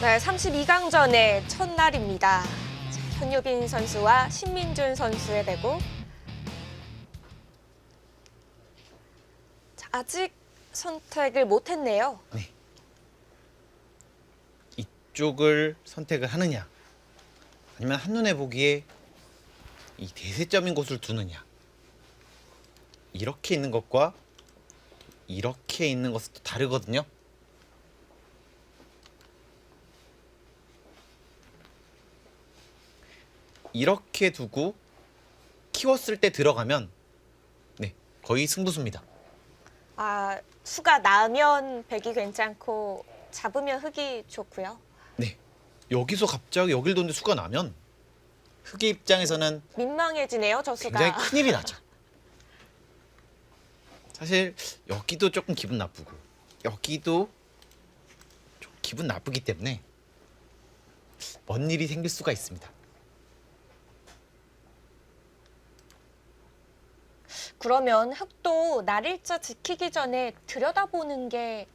네, 32강전의 첫날입니다. 자, 현유빈 선수와 신민준 선수의 대구. 자, 아직 선택을 못했네요. 네. 이쪽을 선택을 하느냐, 아니면 한눈에 보기에 이 대세점인 곳을 두느냐. 이렇게 있는 것과 이렇게 있는 것은 또 다르거든요. 이렇게 두고 키웠을 때 들어가면 네, 거의 승부수입니다. 아, 수가 나면 백이 괜찮고 잡으면 흑이 좋고요. 네, 여기서 갑자기 여길 뒀는데 수가 나면 흑의 입장에서는 민망해지네요, 저 수가. 굉장히 큰일이 나죠. 사실 여기도 조금 기분 나쁘고 여기도 좀 기분 나쁘기 때문에 뭔 일이 생길 수가 있습니다. 그러면 흑도 날일자 지키기 전에 들여다보는 게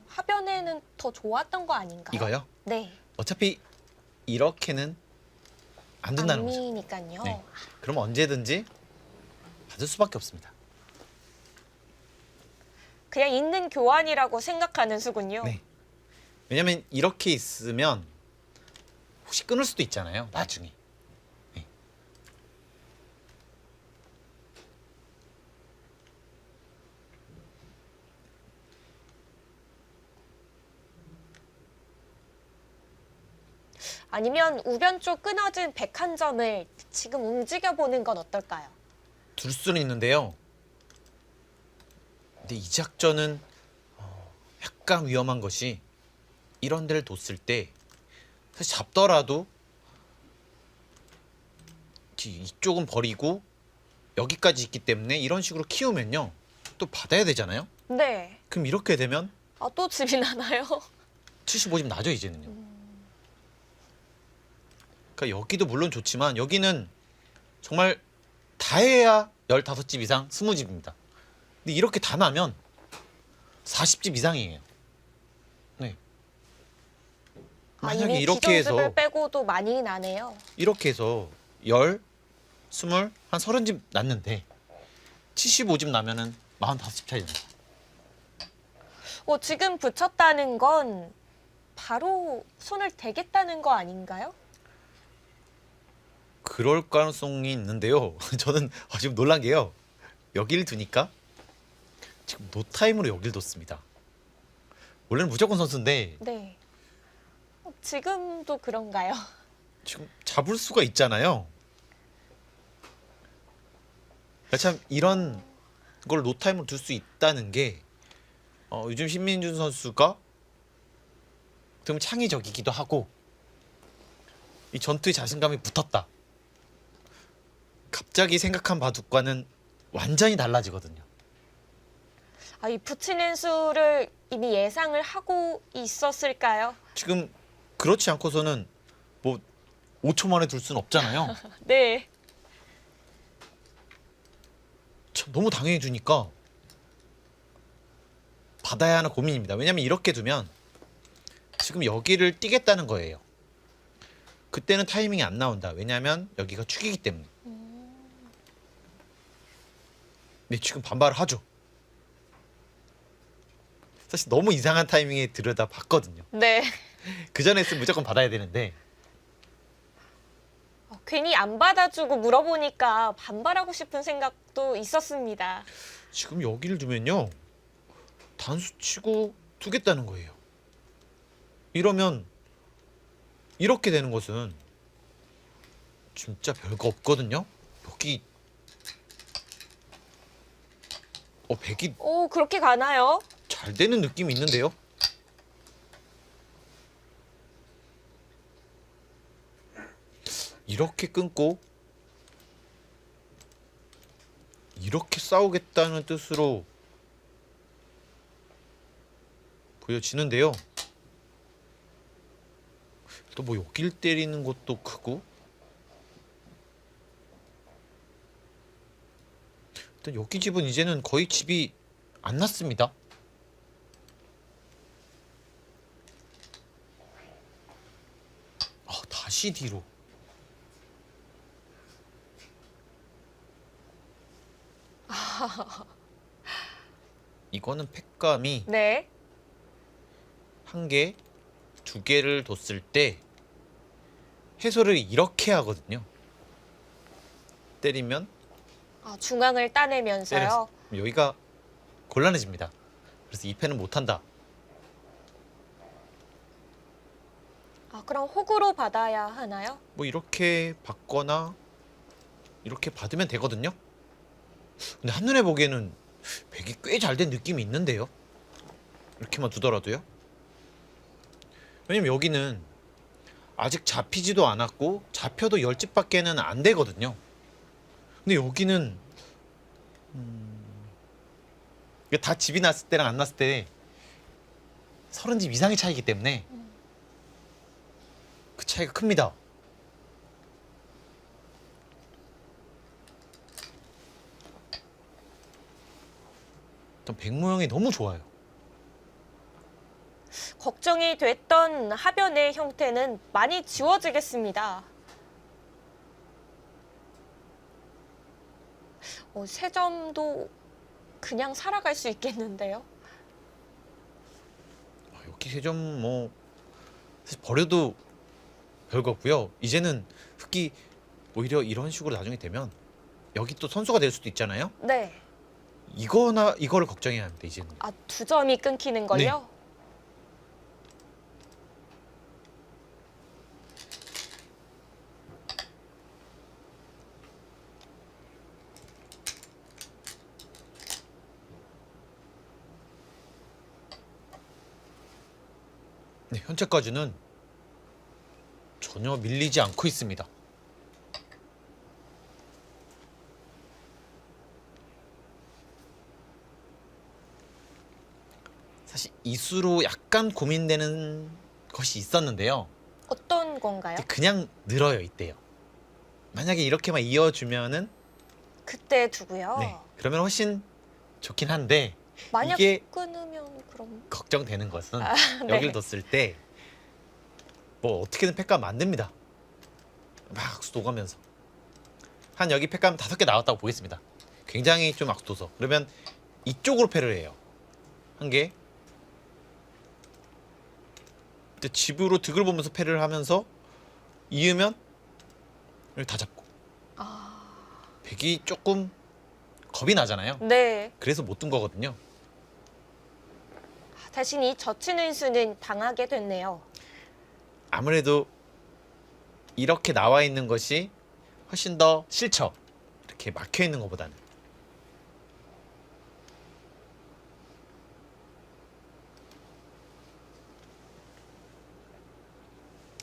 하변에는 더 좋았던 거 아닌가요? 이거요? 네. 어차피 이렇게는 안 된다는 거죠. 안미니까요. 네. 그럼 언제든지 받을 수밖에 없습니다. 그냥 있는 교환이라고 생각하는 수군요. 네. 왜냐면 이렇게 있으면 혹시 끊을 수도 있잖아요. 나중에. 네. 아니면 우변 쪽 끊어진 101점을 지금 움직여보는 건 어떨까요? 둘 수는 있는데요. 근데 이 작전은 약간 위험한 것이 이런 데를 뒀을 때 사실 잡더라도 이쪽은 버리고 여기까지 있기 때문에 이런 식으로 키우면요. 또 받아야 되잖아요. 네. 그럼 이렇게 되면 아, 또 집이 나나요? 75집 나죠, 이제는요. 그러니까 여기도 물론 좋지만 여기는 정말 다 해야 15집 이상 20집입니다. 근데 이렇게 다 나면 40집 이상이에요. 네. 아, 만약에 이미 이렇게 기존습을 해서 빼고도 많이 나네요. 이렇게 해서 10, 20, 한 30집 났는데 75집 나면은 45집 차이 납니다. 지금 붙였다는 건 바로 손을 대겠다는 거 아닌가요? 그럴 가능성이 있는데요. 저는 지금 놀란 게요. 여기를 두니까 지금 노타임으로 여기를 뒀습니다. 원래는 무조건 선수인데 네. 지금도 그런가요? 지금 잡을 수가 있잖아요. 참 이런 걸 노타임으로 둘 수 있다는 게 요즘 신민준 선수가 좀 창의적이기도 하고 이 전투에 자신감이 붙었다. 갑자기 생각한 바둑과는 완전히 달라지거든요. 아, 이 붙이는 수를 이미 예상을 하고 있었을까요? 지금 그렇지 않고서는 뭐 5초 만에 둘 수는 없잖아요. 네. 참 너무 당연히 주니까 받아야 하는 고민입니다. 왜냐면 이렇게 두면 지금 여기를 뛰겠다는 거예요. 그때는 타이밍이 안 나온다. 왜냐면 여기가 축이기 때문에. 네, 지금 반발을 하죠. 사실 너무 이상한 타이밍에 들여다 봤거든요. 네. 그 전에 했으면 무조건 받아야 되는데 괜히 안 받아주고 물어보니까 반발하고 싶은 생각도 있었습니다. 지금 여기를 두면요. 단수 치고 두겠다는 거예요. 이러면 이렇게 되는 것은 진짜 별거 없거든요. 여기 백이 오, 그렇게 가나요? 잘 되는 느낌이 있는데요. 이렇게 끊고 이렇게 싸우겠다는 뜻으로 보여지는데요. 또 뭐 여길 때리는 것도 크고 일단 여기 집은 이제는 거의 집이 안 났습니다. 다시 뒤로. 이거는 팩감이 네. 한 개, 두 개를 뒀을 때 해소를 이렇게 하거든요. 때리면 중앙을 따내면서요. 때려서 여기가 곤란해집니다. 그래서 이 패는 못한다. 그럼 호구로 받아야 하나요? 뭐 이렇게 받거나 이렇게 받으면 되거든요. 근데 한눈에 보기에는 백이 꽤 잘 된 느낌이 있는데요. 이렇게만 두더라도요. 왜냐면 여기는 아직 잡히지도 않았고 잡혀도 10집밖에는 안 되거든요. 근데 여기는 이게 다 집이 났을 때랑 안 났을 때 30집 이상의 차이기 때문에 그 차이가 큽니다. 일단 백 모양이 너무 좋아요. 걱정이 됐던 하변의 형태는 많이 지워지겠습니다. 세 점도 그냥 살아갈 수 있겠는데요. 여기 세 점 뭐 사실 버려도 별거 없고요. 이제는 흑기 오히려 이런 식으로 나중에 되면 여기 또 선수가 될 수도 있잖아요. 네. 이거를 걱정해야 합니다. 이제는. 두 점이 끊기는 걸요? 네, 현재까지는 전혀 밀리지 않고 있습니다. 사실 이수로 약간 고민되는 것이 있었는데요. 어떤 건가요? 그냥 늘어요 이때요. 만약에 이렇게만 이어주면은 그때 두고요. 네, 그러면 훨씬 좋긴 한데 만약 이게 끊으면 그럼 걱정되는 것은 네. 여기를 뒀을 때 뭐 어떻게든 팩감 만듭니다. 막 악수 녹으면서 한 여기 팩감 5개 나왔다고 보겠습니다. 굉장히 좀 악수 둬서 그러면 이쪽으로 패를 해요. 한 개. 근데 집으로 득을 보면서 패를 하면서 이으면 여기 다 잡고 백이 조금 겁이 나잖아요. 네. 그래서 못 둔 거거든요. 대신 이 젖히는 수는 당하게 됐네요. 아무래도 이렇게 나와 있는 것이 훨씬 더 싫죠. 이렇게 막혀 있는 것보다는.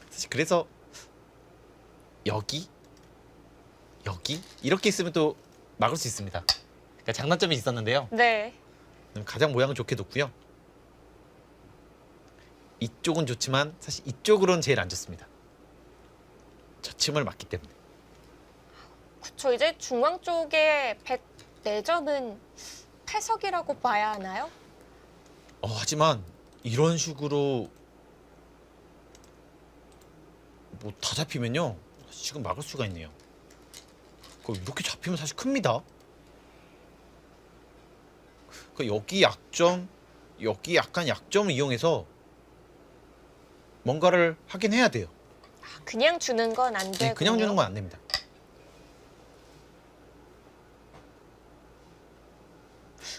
사실 그래서 여기 이렇게 있으면 또 막을 수 있습니다. 그러니까 장단점이 있었는데요. 네. 가장 모양은 좋게 뒀고요. 이쪽은 좋지만 사실 이쪽으로는 제일 안 좋습니다. 저침을 맞기 때문에. 그쵸. 이제 중앙 쪽에 104점은 패석이라고 봐야 하나요? 하지만 이런 식으로 뭐 다 잡히면요. 지금 막을 수가 있네요. 이렇게 잡히면 사실 큽니다. 여기 약점, 여기 약간 약점을 이용해서 뭔가를 하긴 해야 돼요. 그냥 주는 건 안 되고. 네, 그냥 주는 건 안 됩니다.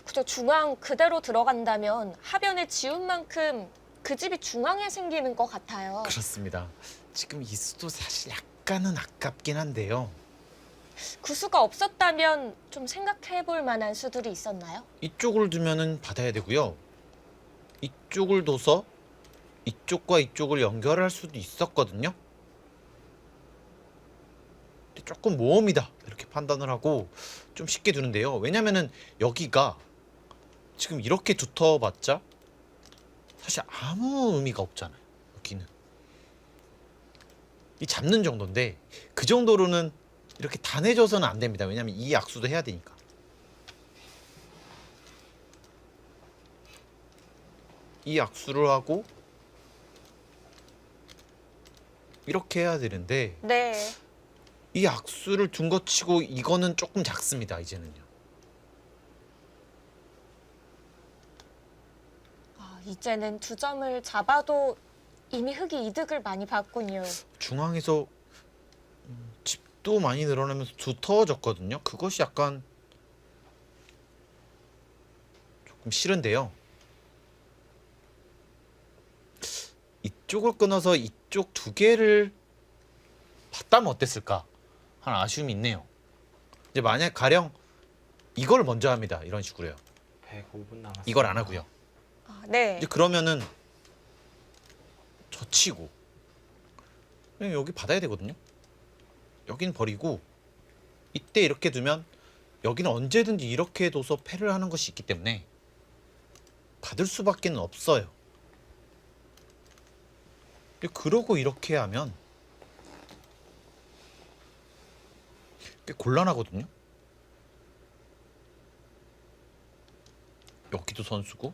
그죠. 중앙 그대로 들어간다면 하변에 지운 만큼 그 집이 중앙에 생기는 것 같아요. 그렇습니다. 지금 이 수도 사실 약간은 아깝긴 한데요. 그 수가 없었다면 좀 생각해 볼 만한 수들이 있었나요? 이쪽을 두면은 받아야 되고요. 이쪽을 둬서 이쪽과 이쪽을 연결할 수도 있었거든요. 근데 조금 모험이다 이렇게 판단을 하고 좀 쉽게 두는데요. 왜냐면은 여기가 지금 이렇게 두터봤자 사실 아무 의미가 없잖아요. 여기는 이 잡는 정도인데 그 정도로는 이렇게 단해져서는 안 됩니다. 왜냐면 이 악수도 해야 되니까. 이 악수를 하고 이렇게 해야 되는데 네. 이 악수를 둔 것 치고 이거는 조금 작습니다. 이제는요. 이제는 두 점을 잡아도 이미 흑이 이득을 많이 봤군요. 중앙에서 집도 많이 늘어나면서 두터워졌거든요. 그것이 약간 조금 싫은데요. 이쪽을 끊어서 이쪽 두 개를 봤다면 어땠을까 하는 아쉬움이 있네요. 이제 만약 가령 이걸 먼저 합니다. 이런 식으로요. 105분 남았어요. 이걸 안 하고요. 네. 이제 그러면은 젖히고 그냥 여기 받아야 되거든요. 여긴 버리고 이때 이렇게 두면 여기는 언제든지 이렇게 둬서 패를 하는 것이 있기 때문에 받을 수밖에 없어요. 그러고 이렇게 하면 꽤 곤란하거든요. 여기도 선수고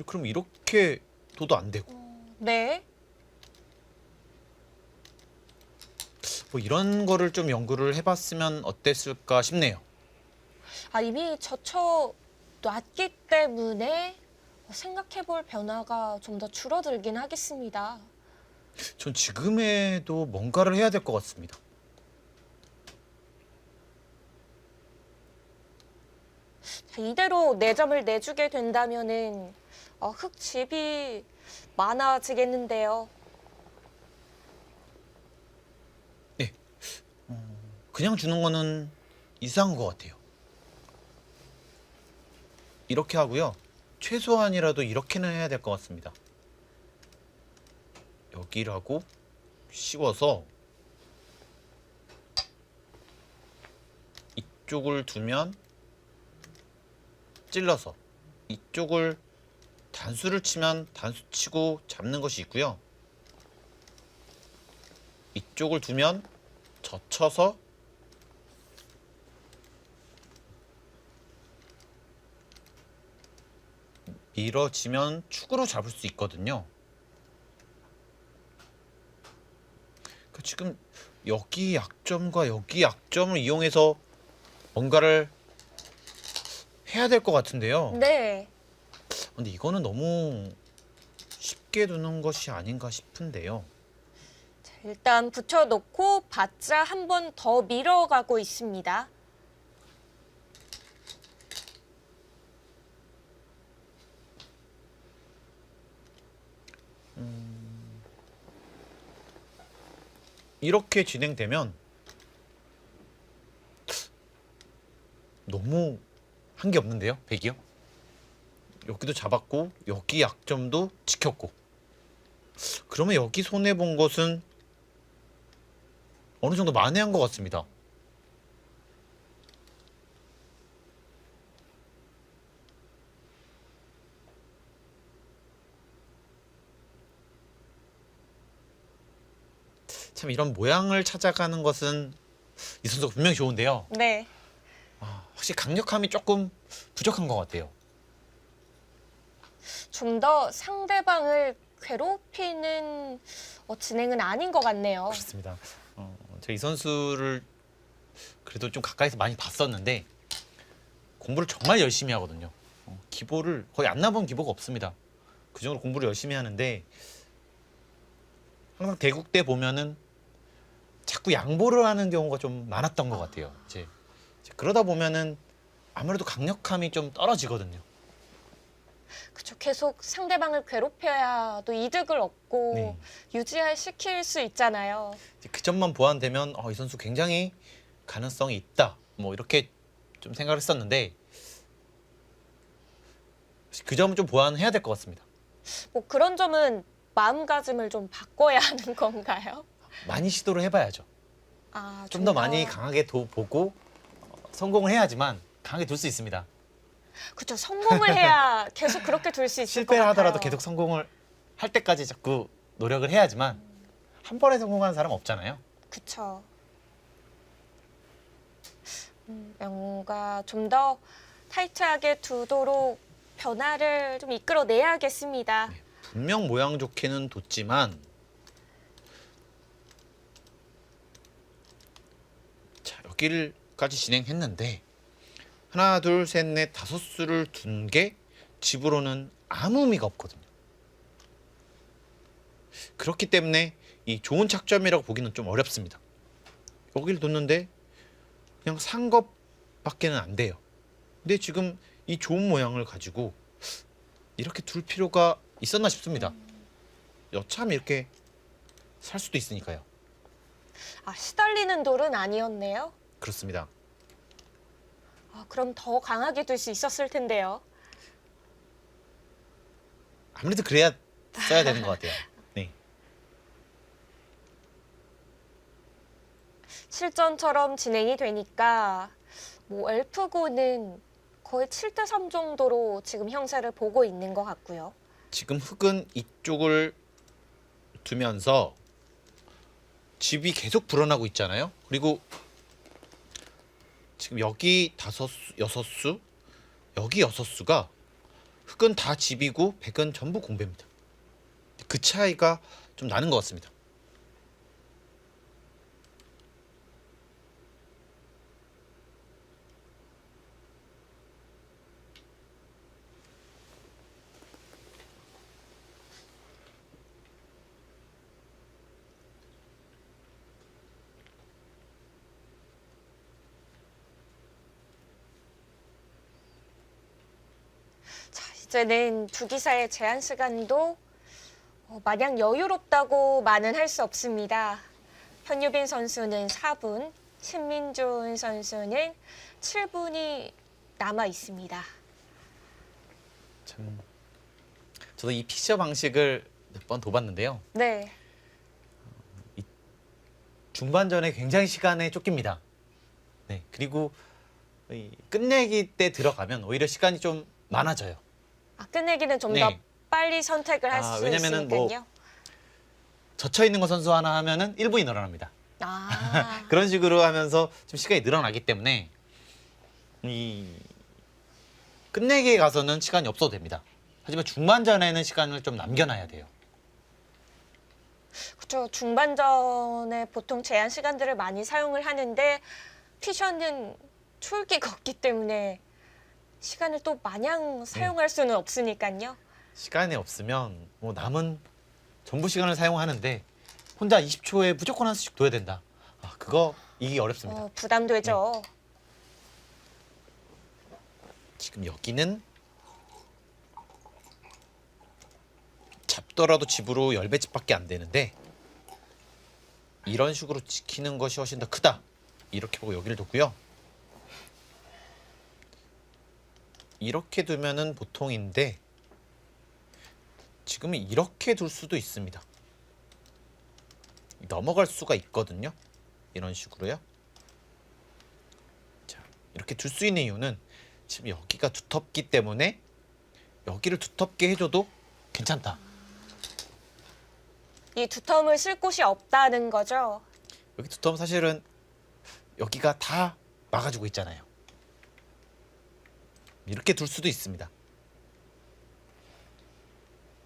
그럼 이렇게 둬도 안 되고 네. 뭐 이런 거를 좀 연구를 해봤으면 어땠을까 싶네요. 이미 젖혀 놨기 때문에 생각해볼 변화가 좀 더 줄어들긴 하겠습니다. 전 지금에도 뭔가를 해야 될 것 같습니다. 자, 이대로 4점을 내주게 된다면은 흑집이 많아지겠는데요. 그냥 주는 거는 이상한 것 같아요. 이렇게 하고요. 최소한이라도 이렇게는 해야 될 것 같습니다. 여기를 하고 씌워서 이쪽을 두면 찔러서 이쪽을 단수를 치면 단수 치고 잡는 것이 있고요. 이쪽을 두면 젖혀서 밀어지면 축으로 잡을 수 있거든요. 지금 여기 약점과 여기 약점을 이용해서 뭔가를 해야 될 것 같은데요. 네. 근데 이거는 너무 쉽게 두는 것이 아닌가 싶은데요. 자, 일단 붙여놓고 바짝 한 번 더 밀어가고 있습니다. 이렇게 진행되면 너무 한 게 없는데요, 백이요? 여기도 잡았고 여기 약점도 지켰고 그러면 여기 손해 본 것은 어느 정도 만회한 것 같습니다. 참 이런 모양을 찾아가는 것은 이 선수가 분명히 좋은데요. 네. 확실히 강력함이 조금 부족한 것 같아요. 좀 더 상대방을 괴롭히는 진행은 아닌 것 같네요. 그렇습니다. 제가 이 선수를 그래도 좀 가까이서 많이 봤었는데 공부를 정말 열심히 하거든요. 기보를 거의 안 나본 기보가 없습니다. 그 정도로 공부를 열심히 하는데 항상 대국 때 보면은 자꾸 양보를 하는 경우가 좀 많았던 것 같아요. 이제 그러다 보면은 아무래도 강력함이 좀 떨어지거든요. 그쵸. 계속 상대방을 괴롭혀야 또 이득을 얻고 네. 유지할 시킬 수 있잖아요. 이제 그 점만 보완되면 이 선수 굉장히 가능성이 있다. 뭐 이렇게 좀 생각을 했었는데 그 점은 좀 보완해야 될 것 같습니다. 뭐 그런 점은 마음가짐을 좀 바꿔야 하는 건가요? 많이 시도를 해봐야죠. 좀 더 많이 강하게 보고 성공을 해야지만 강하게 둘 수 있습니다. 그쵸. 성공을 해야 계속 그렇게 둘 수 있을 것 실패를 같아요. 하더라도 계속 성공을 할 때까지 자꾸 노력을 해야지만 한 번에 성공하는 사람 없잖아요. 그쵸. 뭔가 좀 더 타이트하게 두도록 변화를 좀 이끌어내야겠습니다. 분명 모양 좋게는 뒀지만 자, 여기까지 진행했는데 하나, 둘, 셋, 넷, 다섯 수를 둔 게 집으로는 아무 의미가 없거든요. 그렇기 때문에 이 좋은 착점이라고 보기는 좀 어렵습니다. 여기를 뒀는데 그냥 산 것밖에는 안 돼요. 근데 지금 이 좋은 모양을 가지고 이렇게 둘 필요가 있었나 싶습니다. 여차하면 이렇게 살 수도 있으니까요. 아, 시달리는 돌은 아니었네요. 그렇습니다. 아, 그럼 더 강하게 둘 수 있었을 텐데요. 아무래도 그래야 써야 되는 것 같아요. 네. 실전처럼 진행이 되니까 뭐 엘프고는 거의 7대3 정도로 지금 형세를 보고 있는 것 같고요. 지금 흑은 이쪽을 두면서 집이 계속 불어나고 있잖아요. 그리고 지금 여기 다섯 수, 여섯 수, 여기 여섯 수가 흑은 다 집이고 백은 전부 공배입니다. 그 차이가 좀 나는 것 같습니다. 자, 이제는 두 기사의 제한 시간도 마냥 여유롭다고만은 할 수 없습니다. 현유빈 선수는 4분, 신민준 선수는 7분이 남아 있습니다. 참, 저도 이 피셔 방식을 몇 번 둬봤는데요. 네. 중반전에 굉장히 시간에 쫓깁니다. 네, 그리고 이 끝내기 때 들어가면 오히려 시간이 좀 많아져요. 아, 끝내기는 좀 더 네. 빨리 선택을 할 수 왜냐면은 있으니까요. 젖혀 있는 거 선수 하나 하면은 1분이 늘어납니다. 아, 그런 식으로 하면서 좀 시간이 늘어나기 때문에 이 끝내기에 가서는 시간이 없어도 됩니다. 하지만 중반전에는 시간을 좀 남겨놔야 돼요. 그렇죠. 중반전에 보통 제한 시간들을 많이 사용을 하는데 피셔는 초읽기가 없기 때문에 시간을 또 마냥 사용할 수는 없으니까요. 시간이 없으면 뭐 남은 전부 시간을 사용하는데 혼자 20초에 무조건 한 수씩 둬야 된다. 아, 그거 이기 어렵습니다. 부담되죠. 지금 여기는 잡더라도 집으로 10배집밖에 안 되는데 이런 식으로 지키는 것이 훨씬 더 크다. 이렇게 보고 여기를 뒀고요. 이렇게 두면은 보통인데 지금은 이렇게 둘 수도 있습니다. 넘어갈 수가 있거든요. 이런 식으로요. 자, 이렇게 둘 수 있는 이유는 지금 여기가 두텁기 때문에 여기를 두텁게 해줘도 괜찮다. 이 두텀을 쓸 곳이 없다는 거죠. 여기 두텁은 사실은 여기가 다 막아주고 있잖아요. 이렇게 둘 수도 있습니다.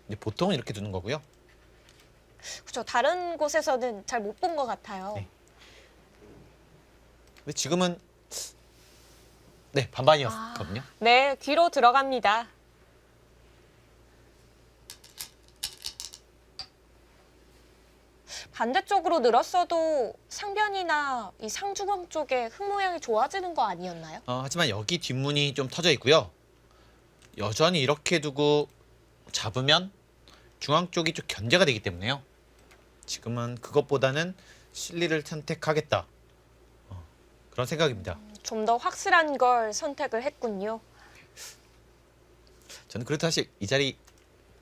근데 보통은 이렇게 두는 거고요. 그렇죠. 다른 곳에서는 잘 못 본 것 같아요. 네. 근데 지금은 네, 반반이었거든요. 네, 뒤로 들어갑니다. 반대쪽으로 늘었어도 상변이나 이 상중앙 쪽에 흙 모양이 좋아지는 거 아니었나요? 하지만 여기 뒷문이 좀 터져 있고요. 여전히 이렇게 두고 잡으면 중앙 쪽이 좀 견제가 되기 때문에요. 지금은 그것보다는 실리를 선택하겠다. 그런 생각입니다. 좀 더 확실한 걸 선택을 했군요. 저는 그래도 사실 이 자리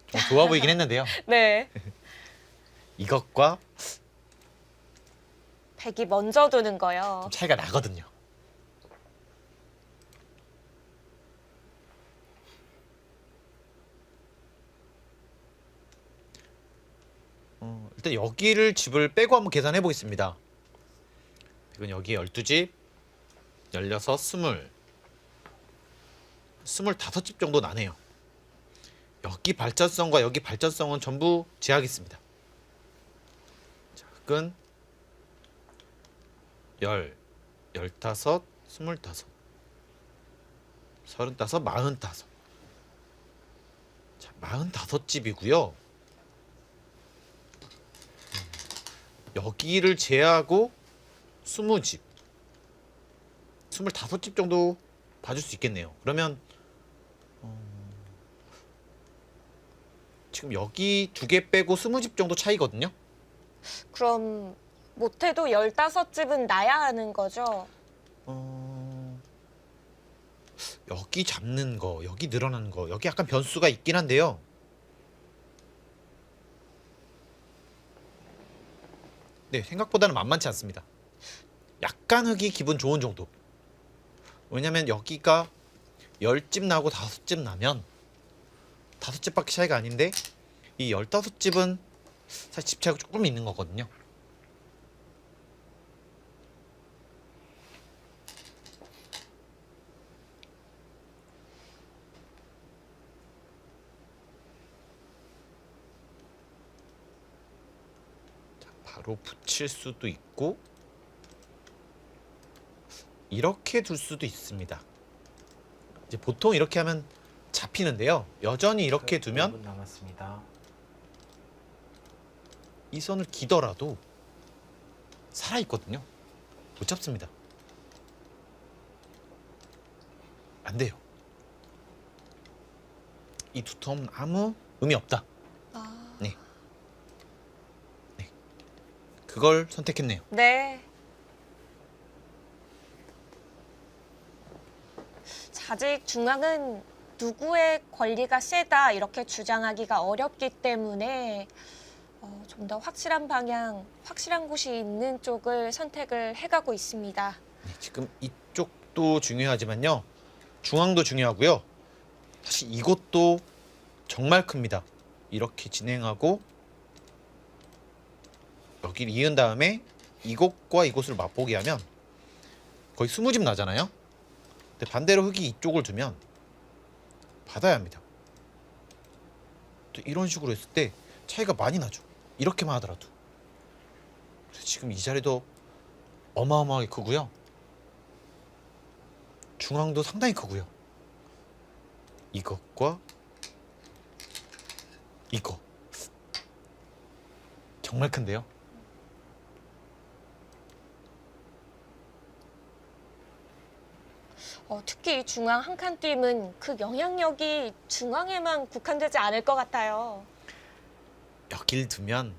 좀 좋아 보이긴 했는데요. 네. 이것과 백이 먼저 두는 거요. 좀 차이가 나거든요. 일단 여기를 집을 빼고 한번 계산해 보겠습니다. 이건 여기 12집, 16, 20, 25집 정도 나네요. 여기 발전성과 여기 발전성은 전부 제하겠습니다. 자, 끈 10, 15, 25, 35, 45. 자, 45집이고요. 여기를 제하고 20집, 25집 정도 봐줄 수 있겠네요. 그러면 지금 여기 2개 빼고 20집 정도 차이거든요. 그럼 못해도 15집은 나야 하는 거죠? 여기 잡는 거, 여기 늘어나는 거, 여기 약간 변수가 있긴 한데요. 네, 생각보다는 만만치 않습니다. 약간 흙이 기분 좋은 정도. 왜냐면 여기가 10집 나고 5집 나면 5집밖에 차이가 아닌데 이 15집은 사실 집 차이가 조금 있는 거거든요. 자, 바로 붙일 수도 있고 이렇게 둘 수도 있습니다. 이제 보통 이렇게 하면 잡히는데요. 여전히 이렇게 두면 5분 남았습니다. 이 선을 기더라도 살아 있거든요. 못 잡습니다. 안 돼요. 이 두텀은 아무 의미 없다. 아, 네. 그걸 선택했네요. 네. 아직 중앙은 누구의 권리가 세다 이렇게 주장하기가 어렵기 때문에 좀 더 확실한 방향, 확실한 곳이 있는 쪽을 선택을 해가고 있습니다. 네, 지금 이쪽도 중요하지만요. 중앙도 중요하고요. 사실 이곳도 정말 큽니다. 이렇게 진행하고 여기를 이은 다음에 이곳과 이곳을 맛보게 하면 거의 20집 나잖아요. 근데 반대로 흙이 이쪽을 두면 받아야 합니다. 또 이런 식으로 했을 때 차이가 많이 나죠. 이렇게만 하더라도. 그래서 지금 이 자리도 어마어마하게 크고요. 중앙도 상당히 크고요. 이것과 이거 정말 큰데요. 특히 이 중앙 한 칸 띄움은 그 영향력이 중앙에만 국한되지 않을 것 같아요. 여길 두면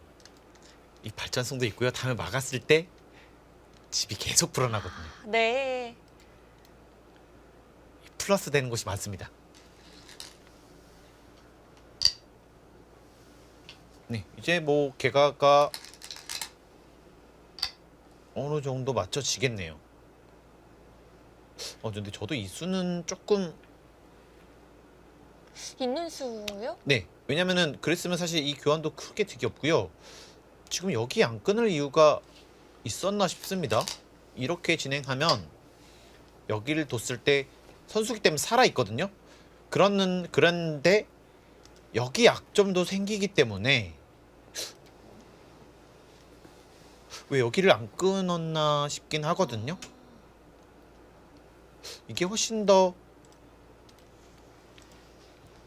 이 발전성도 있고요. 다음에 막았을 때 집이 계속 불어나거든요. 네. 플러스 되는 곳이 많습니다. 네, 이제 뭐 개가가 어느 정도 맞춰지겠네요. 근데 저도 이 수는 조금 있는 수요? 네, 왜냐면은 그랬으면 사실 이 교환도 크게 득이 없고요. 지금 여기 안 끊을 이유가 있었나 싶습니다. 이렇게 진행하면 여기를 뒀을 때 선수기 때문에 살아 있거든요. 그런데 여기 약점도 생기기 때문에 왜 여기를 안 끊었나 싶긴 하거든요. 이게 훨씬 더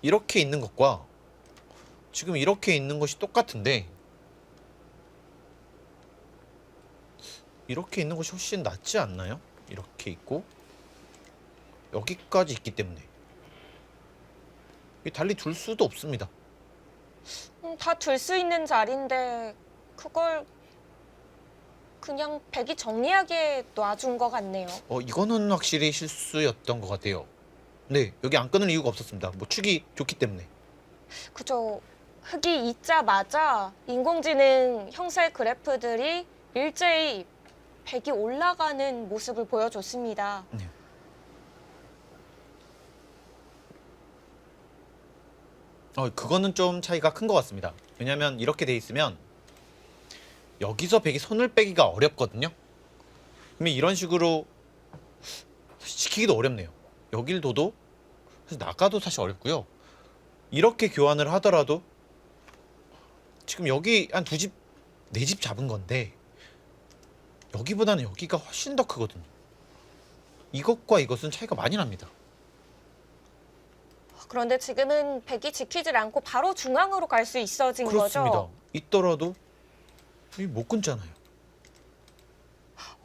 이렇게 있는 것과 지금 이렇게 있는 것이 똑같은데 이렇게 있는 것이 훨씬 낫지 않나요? 이렇게 있고 여기까지 있기 때문에 달리 둘 수도 없습니다. 다 둘 수 있는 자리인데 그걸 그냥 백이 정리하게 놔준 것 같네요. 이거는 확실히 실수였던 것 같아요. 네, 여기 안 끊을 이유가 없었습니다. 뭐 축이 좋기 때문에. 그죠. 흙이 있자마자 인공지능 형살 그래프들이 일제히 백이 올라가는 모습을 보여줬습니다. 네. 그거는 좀 차이가 큰 것 같습니다. 왜냐면 이렇게 돼 있으면 여기서 백이 손을 빼기가 어렵거든요. 그러면 이런 식으로 지키기도 어렵네요. 여길 둬도 사실 나가도 사실 어렵고요. 이렇게 교환을 하더라도 지금 여기 한 2집, 4집 잡은 건데 여기보다는 여기가 훨씬 더 크거든요. 이것과 이것은 차이가 많이 납니다. 그런데 지금은 백이 지키질 않고 바로 중앙으로 갈 수 있어진 그렇습니다. 거죠? 있더라도 여기 못 끊잖아요.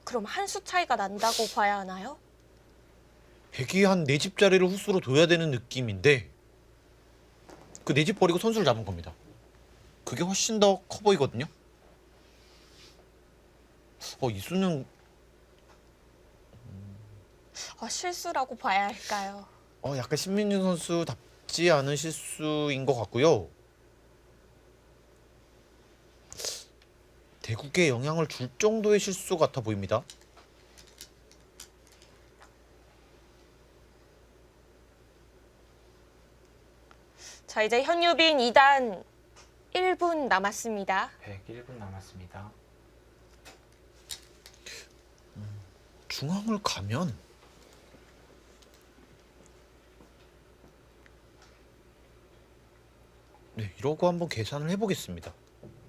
그럼 한 수 차이가 난다고 봐야 하나요? 백이 한 4집짜리를 후수로 둬야 되는 느낌인데 그 4집 버리고 선수를 잡은 겁니다. 그게 훨씬 더 커 보이거든요. 이 수는 실수라고 봐야 할까요? 약간 신민준 선수답지 않은 실수인 것 같고요. 대국에 영향을 줄 정도의 실수 같아 보입니다. 자, 이제 현유빈 2단 1분 남았습니다. 101분 남았습니다. 중앙을 가면 네, 이러고 한번 계산을 해보겠습니다.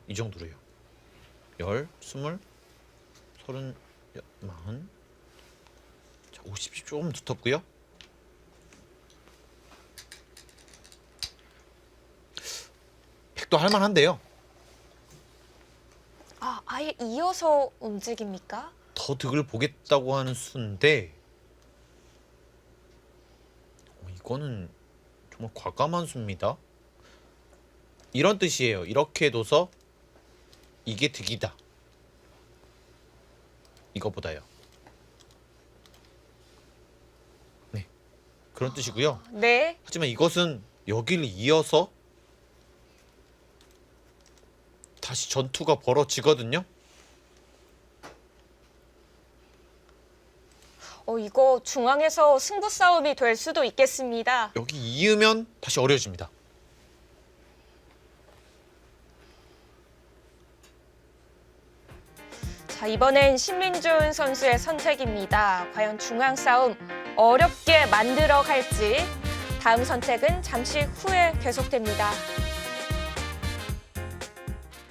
이 정도로요. 10, 20, 30, 40. 자, 50이 조금 두텁고요. 백도 할만한데요. 아예 이어서 움직입니까? 더 득을 보겠다고 하는 수인데 이거는 정말 과감한 수입니다. 이런 뜻이에요. 이렇게 둬서 이게 득이다. 이거보다요. 네, 그런 뜻이고요. 네. 하지만 이것은 여기를 이어서 다시 전투가 벌어지거든요. 이거 중앙에서 승부 싸움이 될 수도 있겠습니다. 여기 이으면 다시 어려워집니다. 자, 이번엔 신민준 선수의 선택입니다. 과연 중앙 싸움 어렵게 만들어 갈지 다음 선택은 잠시 후에 계속됩니다.